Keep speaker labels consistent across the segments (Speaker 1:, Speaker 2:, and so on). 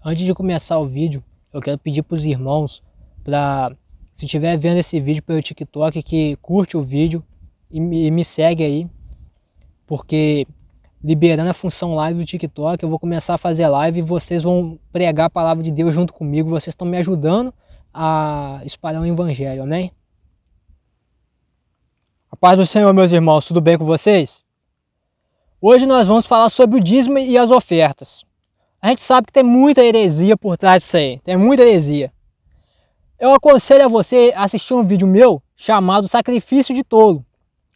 Speaker 1: Antes de começar o vídeo, eu quero pedir para os irmãos, se estiver vendo esse vídeo pelo TikTok, que curte o vídeo e me segue aí, porque liberando a função live do TikTok, eu vou começar a fazer live e vocês vão pregar a palavra de Deus junto comigo. Vocês estão me ajudando a espalhar o evangelho, amém? A paz do Senhor, meus irmãos, tudo bem com vocês? Hoje nós vamos falar sobre o dízimo e as ofertas. A gente sabe que tem muita heresia por trás disso aí, tem muita heresia. Eu aconselho a você assistir um vídeo meu chamado Sacrifício de Tolo.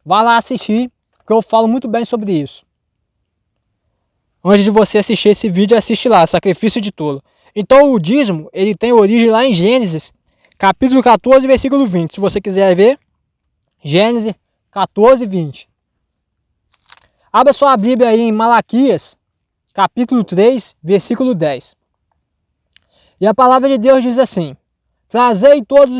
Speaker 1: Vá lá assistir, que eu falo muito bem sobre isso. Antes de você assistir esse vídeo, assiste lá, Sacrifício de Tolo. Então o dízimo, ele tem origem lá em Gênesis, capítulo 14, versículo 20. Se você quiser ver, Gênesis 14, 20. Abra sua Bíblia aí em Malaquias, capítulo 3, versículo 10. E a palavra de Deus diz assim: Trazei todos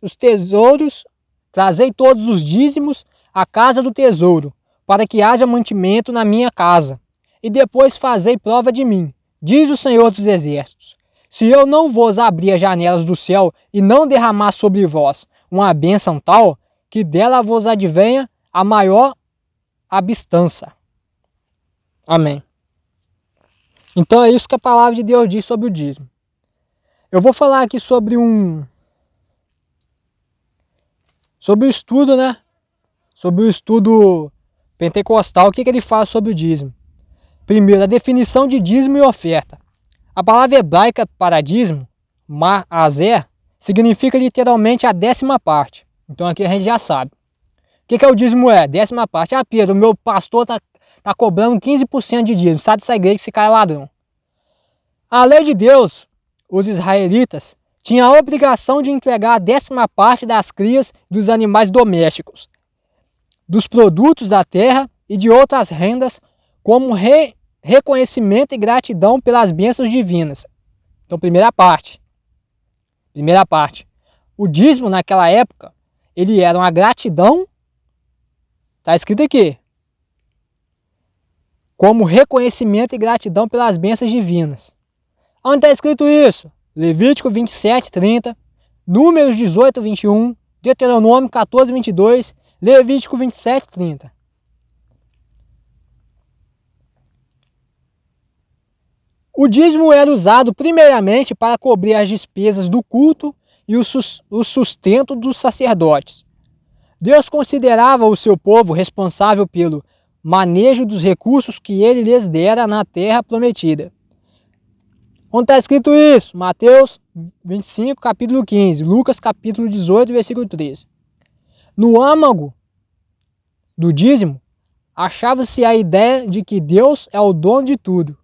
Speaker 1: os tesouros, trazei todos os dízimos à casa do tesouro, para que haja mantimento na minha casa. E depois fazei prova de mim, diz o Senhor dos Exércitos. Se eu não vos abrir as janelas do céu e não derramar sobre vós uma bênção tal, que dela vos advenha a maior abastança. Amém. Então é isso que a palavra de Deus diz sobre o dízimo. Eu vou falar aqui sobre o estudo, né? Sobre o estudo pentecostal. O que ele fala sobre o dízimo? Primeiro, a definição de dízimo e oferta. A palavra hebraica para dízimo, ma'aser, significa literalmente a 10ª parte. Então aqui a gente já sabe. O que o dízimo é? 10ª parte. Ah, Pedro, o meu pastor está cobrando 15% de dízimo. Sai dessa igreja que esse cara é ladrão. A lei de Deus, os israelitas, tinham a obrigação de entregar a 10ª parte das crias dos animais domésticos, dos produtos da terra e de outras rendas, como reconhecimento e gratidão pelas bênçãos divinas. Então, primeira parte. O dízimo naquela época, ele era uma gratidão, está escrito aqui, como reconhecimento e gratidão pelas bênçãos divinas. Onde está escrito isso? Levítico 27, 30, Números 18, 21, Deuteronômio 14, 22, Levítico 27, 30. O dízimo era usado primeiramente para cobrir as despesas do culto e o sustento dos sacerdotes. Deus considerava o seu povo responsável pelo manejo dos recursos que ele lhes dera na terra prometida. Onde está escrito isso? Mateus 25, capítulo 15, Lucas capítulo 18, versículo 13. No âmago do dízimo, achava-se a ideia de que Deus é o dono de tudo.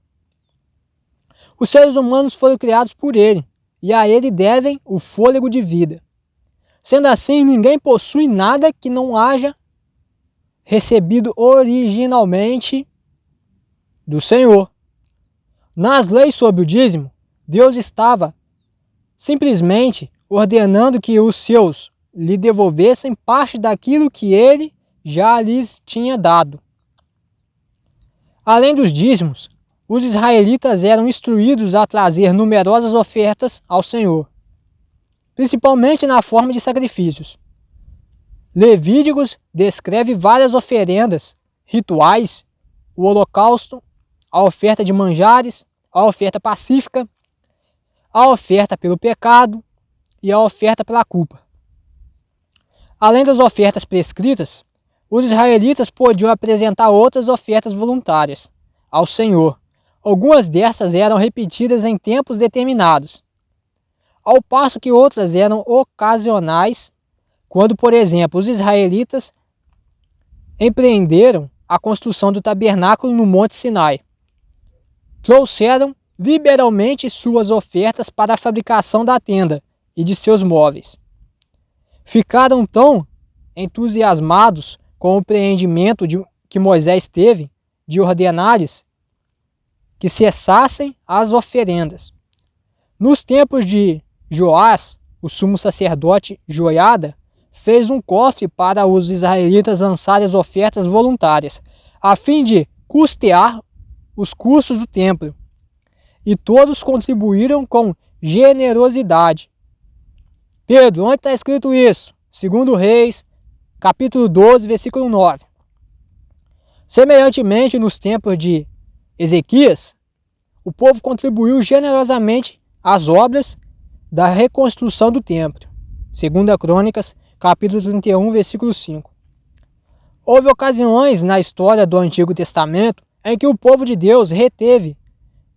Speaker 1: Os seres humanos foram criados por ele, e a ele devem o fôlego de vida. Sendo assim, ninguém possui nada que não haja recebido originalmente do Senhor. Nas leis sobre o dízimo, Deus estava simplesmente ordenando que os seus lhe devolvessem parte daquilo que ele já lhes tinha dado. Além dos dízimos, os israelitas eram instruídos a trazer numerosas ofertas ao Senhor, principalmente na forma de sacrifícios. Levíticos descreve várias oferendas rituais, o holocausto, a oferta de manjares, a oferta pacífica, a oferta pelo pecado e a oferta pela culpa. Além das ofertas prescritas, os israelitas podiam apresentar outras ofertas voluntárias ao Senhor. Algumas dessas eram repetidas em tempos determinados, ao passo que outras eram ocasionais, quando, por exemplo, os israelitas empreenderam a construção do tabernáculo no Monte Sinai. Trouxeram liberalmente suas ofertas para a fabricação da tenda e de seus móveis. Ficaram tão entusiasmados com o empreendimento que Moisés teve de ordenar-lhes que cessassem as oferendas. Nos tempos de Joás, o sumo sacerdote Joiada fez um cofre para os israelitas lançarem as ofertas voluntárias, a fim de custear os custos do templo. e todos contribuíram com generosidade. Pedro, onde está escrito isso? 2 Reis, capítulo 12, versículo 9. Semelhantemente, nos tempos de Ezequias, o povo contribuiu generosamente às obras da reconstrução do templo. 2 Crônicas, capítulo 31, versículo 5. Houve ocasiões na história do Antigo Testamento em que o povo de Deus reteve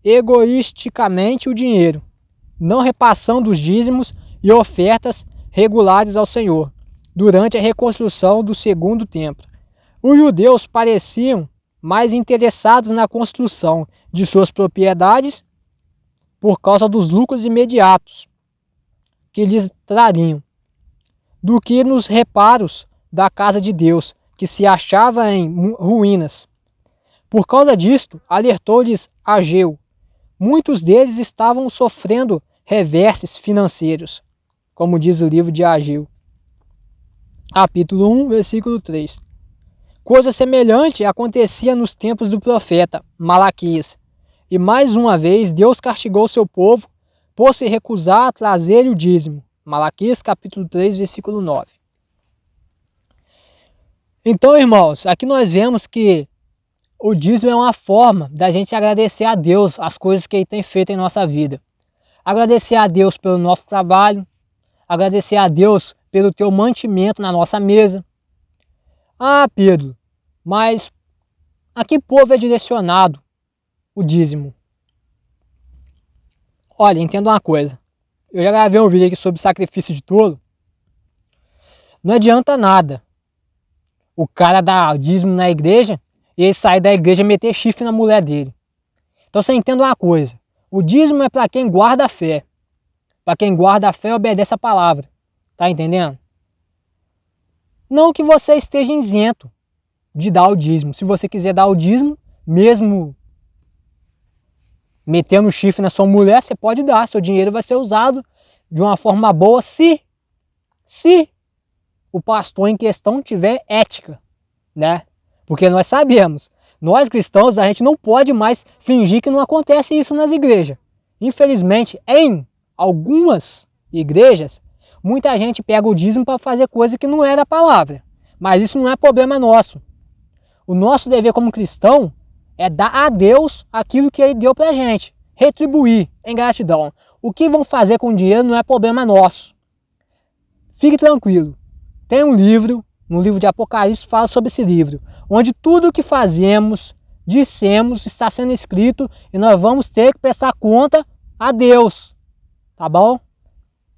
Speaker 1: egoisticamente o dinheiro, não repassando os dízimos e ofertas regulares ao Senhor, durante a reconstrução do segundo templo. Os judeus pareciam mais interessados na construção de suas propriedades por causa dos lucros imediatos que lhes trariam, do que nos reparos da casa de Deus, que se achava em ruínas. Por causa disto, alertou-lhes Ageu. Muitos deles estavam sofrendo reverses financeiros, como diz o livro de Ageu. Capítulo 1, versículo 3. Coisa semelhante acontecia nos tempos do profeta Malaquias. E mais uma vez Deus castigou seu povo por se recusar a trazer o dízimo. Malaquias capítulo 3, versículo 9. Então, irmãos, aqui nós vemos que o dízimo é uma forma da gente agradecer a Deus as coisas que Ele tem feito em nossa vida. Agradecer a Deus pelo nosso trabalho, agradecer a Deus pelo teu mantimento na nossa mesa. Ah, Pedro, mas a que povo é direcionado o dízimo? Olha, entenda uma coisa. Eu já gravei um vídeo aqui sobre sacrifício de tolo. Não adianta nada o cara dar dízimo na igreja e ele sair da igreja e meter chifre na mulher dele. Então você entenda uma coisa. O dízimo é para quem guarda a fé. Para quem guarda a fé, obedece a palavra. Tá entendendo? Não que você esteja isento de dar o dízimo. Se você quiser dar o dízimo, mesmo metendo chifre na sua mulher, você pode dar. Seu dinheiro vai ser usado de uma forma boa se o pastor em questão tiver ética, né? Porque nós sabemos, nós cristãos, a gente não pode mais fingir que não acontece isso nas igrejas. Infelizmente, em algumas igrejas, muita gente pega o dízimo para fazer coisa que não é da palavra. Mas isso não é problema nosso. O nosso dever como cristão é dar a Deus aquilo que Ele deu para a gente. Retribuir em gratidão. O que vão fazer com o dinheiro não é problema nosso. Fique tranquilo. Tem um livro, no livro de Apocalipse, fala sobre esse livro. Onde tudo o que fazemos, dissemos, está sendo escrito e nós vamos ter que prestar conta a Deus. Tá bom?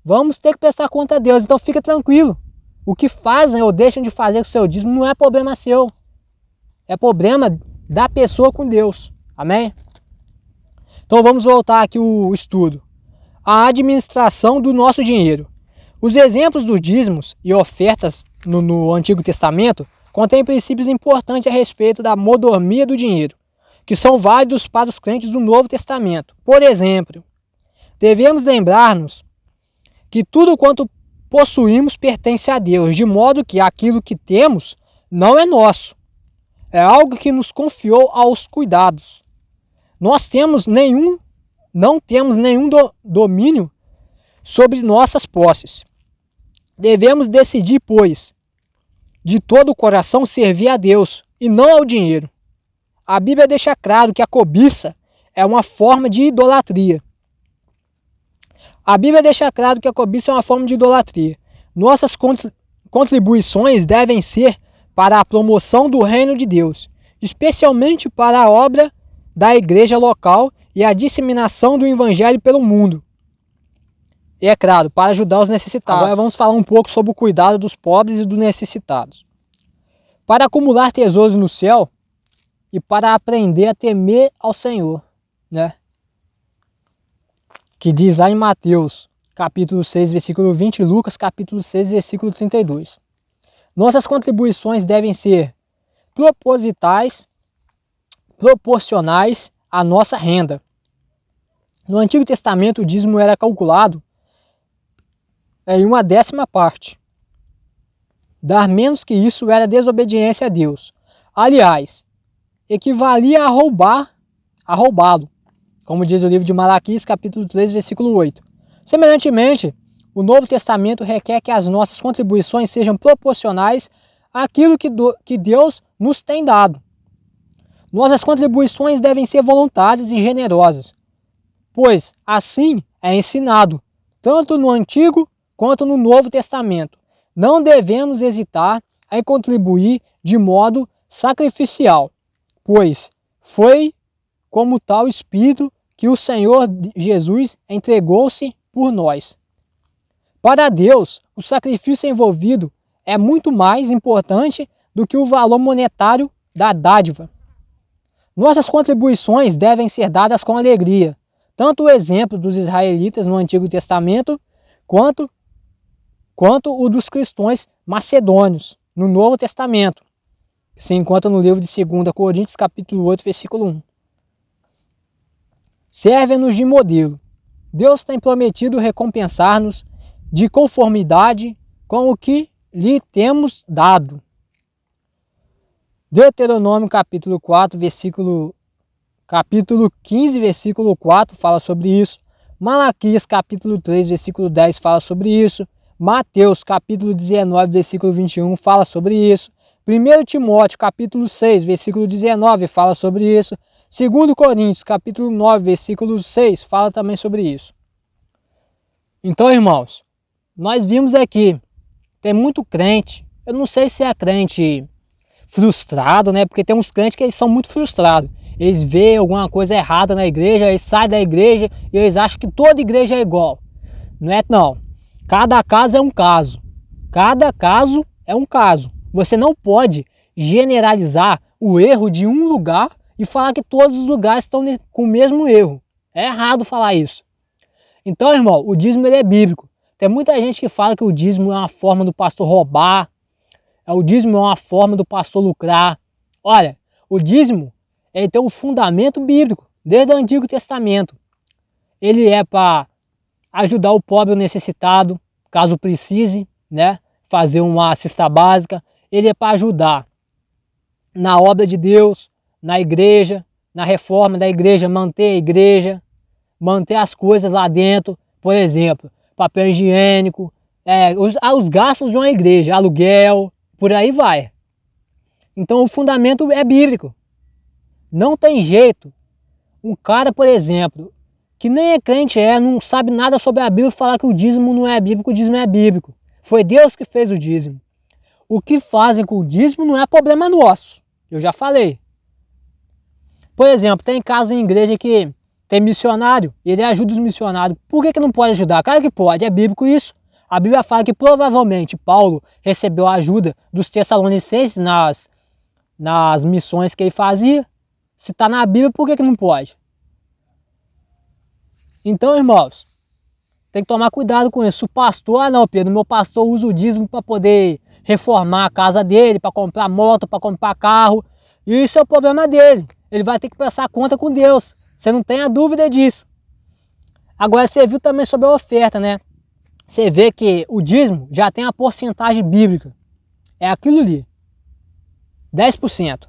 Speaker 1: Vamos ter que prestar conta a Deus. Então fica tranquilo. O que fazem ou deixam de fazer com o seu dízimo não é problema seu. É problema da pessoa com Deus. Amém? Então vamos voltar aqui o estudo. A administração do nosso dinheiro. Os exemplos dos dízimos e ofertas no Antigo Testamento contêm princípios importantes a respeito da mordomia do dinheiro, que são válidos para os crentes do Novo Testamento. Por exemplo, devemos lembrar-nos que tudo quanto possuímos pertence a Deus, de modo que aquilo que temos não é nosso. É algo que nos confiou aos cuidados. Não temos nenhum domínio sobre nossas posses. Devemos decidir, pois, de todo o coração servir a Deus e não ao dinheiro. A Bíblia deixa claro que a cobiça é uma forma de idolatria. Nossas contribuições devem ser para a promoção do reino de Deus, especialmente para a obra da igreja local e a disseminação do evangelho pelo mundo. E é claro, para ajudar os necessitados. Agora vamos falar um pouco sobre o cuidado dos pobres e dos necessitados. Para acumular tesouros no céu e para aprender a temer ao Senhor, né? Que diz lá em Mateus, capítulo 6, versículo 20, e Lucas, capítulo 6, versículo 32. Nossas contribuições devem ser proporcionais à nossa renda. No Antigo Testamento, o dízimo era calculado em 1/10 parte. Dar menos que isso era desobediência a Deus. Aliás, equivalia a roubá-lo. como diz o livro de Malaquias, capítulo 3, versículo 8. Semelhantemente, o Novo Testamento requer que as nossas contribuições sejam proporcionais àquilo que Deus nos tem dado. Nossas contribuições devem ser voluntárias e generosas, pois assim é ensinado, tanto no Antigo quanto no Novo Testamento. Não devemos hesitar em contribuir de modo sacrificial, pois foi como tal Espírito que o Senhor Jesus entregou-se por nós. Para Deus, o sacrifício envolvido é muito mais importante do que o valor monetário da dádiva. Nossas contribuições devem ser dadas com alegria, tanto o exemplo dos israelitas no Antigo Testamento, quanto o dos cristãos macedônios no Novo Testamento, que se encontra no livro de 2 Coríntios, capítulo 8, versículo 1. Serve-nos de modelo. Deus tem prometido recompensar-nos de conformidade com o que lhe temos dado. Deuteronômio capítulo 4, capítulo 15, versículo 4 fala sobre isso. Malaquias capítulo 3, versículo 10 fala sobre isso. Mateus capítulo 19, versículo 21 fala sobre isso. 1 Timóteo capítulo 6, versículo 19 fala sobre isso. 2 Coríntios capítulo 9, versículo 6 fala também sobre isso. Então, irmãos, nós vimos aqui, tem muito crente, eu não sei se é crente frustrado, né? Porque tem uns crentes que eles são muito frustrados. Eles veem alguma coisa errada na igreja, eles saem da igreja e eles acham que toda igreja é igual. Não é não. Cada caso é um caso. Cada caso é um caso. Você não pode generalizar o erro de um lugar e falar que todos os lugares estão com o mesmo erro. É errado falar isso. Então, irmão, o dízimo ele é bíblico. Tem muita gente que fala que o dízimo é uma forma do pastor roubar. O dízimo é uma forma do pastor lucrar. Olha, o dízimo ele tem um fundamento bíblico, desde o Antigo Testamento. Ele é para ajudar o pobre ou necessitado, caso precise, né, fazer uma cesta básica. Ele é para ajudar na obra de Deus, na igreja, na reforma da igreja, manter a igreja, manter as coisas lá dentro. Por exemplo, papel higiênico, os gastos de uma igreja, aluguel, por aí vai. Então o fundamento é bíblico. Não tem jeito. Um cara, por exemplo, que nem é crente, não sabe nada sobre a Bíblia, falar que o dízimo não é bíblico, o dízimo é bíblico. Foi Deus que fez o dízimo. O que fazem com o dízimo não é problema nosso. Eu já falei. Por exemplo, tem casos em igreja que tem missionário, ele ajuda os missionários. Por que não pode ajudar? Claro que pode, é bíblico isso. A Bíblia fala que provavelmente Paulo recebeu a ajuda dos Tessalonicenses nas missões que ele fazia. Se está na Bíblia, por que não pode? Então, irmãos, tem que tomar cuidado com isso. O pastor, não, Pedro, meu pastor usa o dízimo para poder reformar a casa dele, para comprar moto, para comprar carro. E isso é o problema dele. Ele vai ter que prestar conta com Deus. Você não tenha dúvida disso. Agora, você viu também sobre a oferta, né? Você vê que o dízimo já tem a porcentagem bíblica. É aquilo ali. 10%.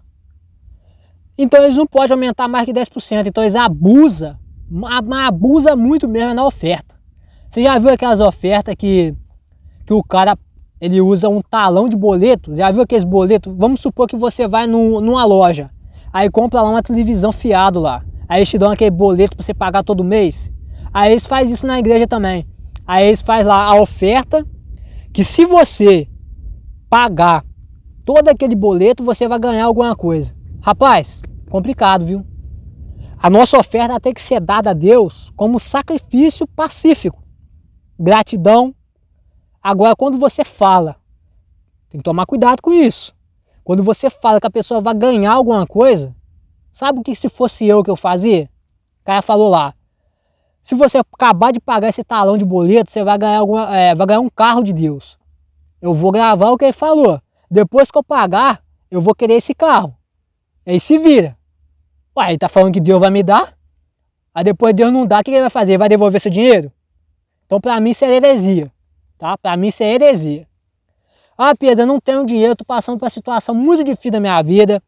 Speaker 1: Então eles não podem aumentar mais que 10%. Então eles abusam muito mesmo na oferta. Você já viu aquelas ofertas que o cara ele usa um talão de boleto? Já viu aqueles boletos? Vamos supor que você vai numa loja. Aí compra lá uma televisão fiado lá. Aí eles te dão aquele boleto para você pagar todo mês. Aí eles fazem isso na igreja também. Aí eles fazem lá a oferta, que se você pagar todo aquele boleto, você vai ganhar alguma coisa. Rapaz, complicado, viu? A nossa oferta tem que ser dada a Deus como sacrifício pacífico. Gratidão. Agora, quando você fala, tem que tomar cuidado com isso. Quando você fala que a pessoa vai ganhar alguma coisa, sabe o que se fosse eu que eu fazia? O cara falou lá, se você acabar de pagar esse talão de boleto, você vai ganhar, vai ganhar um carro de Deus. Eu vou gravar o que ele falou. Depois que eu pagar, eu vou querer esse carro. Aí se vira. Ué, ele tá falando que Deus vai me dar? Aí depois Deus não dá, o que ele vai fazer? Ele vai devolver seu dinheiro? Então pra mim isso é heresia. Tá? Pra mim isso é heresia. Ah, Pedro, eu não tenho dinheiro, tô passando por uma situação muito difícil da minha vida.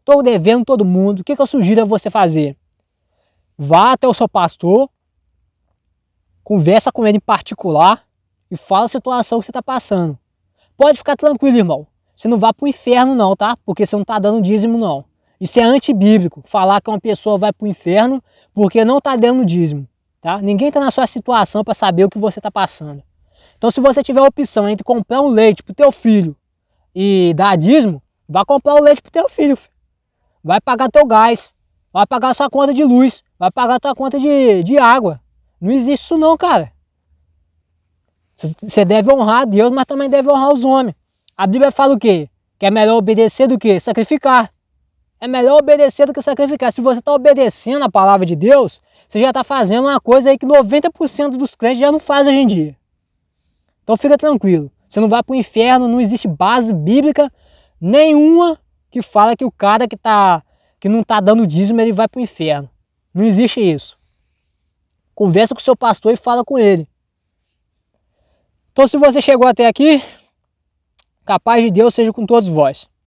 Speaker 1: Tô devendo todo mundo. O que eu sugiro a você fazer? vá até o seu pastor, conversa com ele em particular e fala a situação que você está passando. Pode ficar tranquilo, irmão. Você não vai para o inferno não, tá? Porque você não está dando dízimo não. Isso é antibíblico, falar que uma pessoa vai para o inferno porque não está dando dízimo, tá? Ninguém está na sua situação para saber o que você está passando. Então, se você tiver a opção entre comprar um leite para o teu filho e dar dízimo, vai comprar o leite para o teu filho. Vai pagar teu gás, vai pagar sua conta de luz, vai pagar tua conta de água. Não existe isso não, cara. Você deve honrar a Deus, mas também deve honrar os homens. A Bíblia fala o quê? Que é melhor obedecer do que sacrificar. É melhor obedecer do que sacrificar. Se você está obedecendo a palavra de Deus, você já está fazendo uma coisa aí que 90% dos crentes já não fazem hoje em dia. Então fica tranquilo. Você não vai para o inferno, não existe base bíblica nenhuma que fala que o cara que não está dando dízimo, ele vai para o inferno. Não existe isso. Conversa com o seu pastor e fala com ele. Então se você chegou até aqui, capaz de Deus seja com todos vós.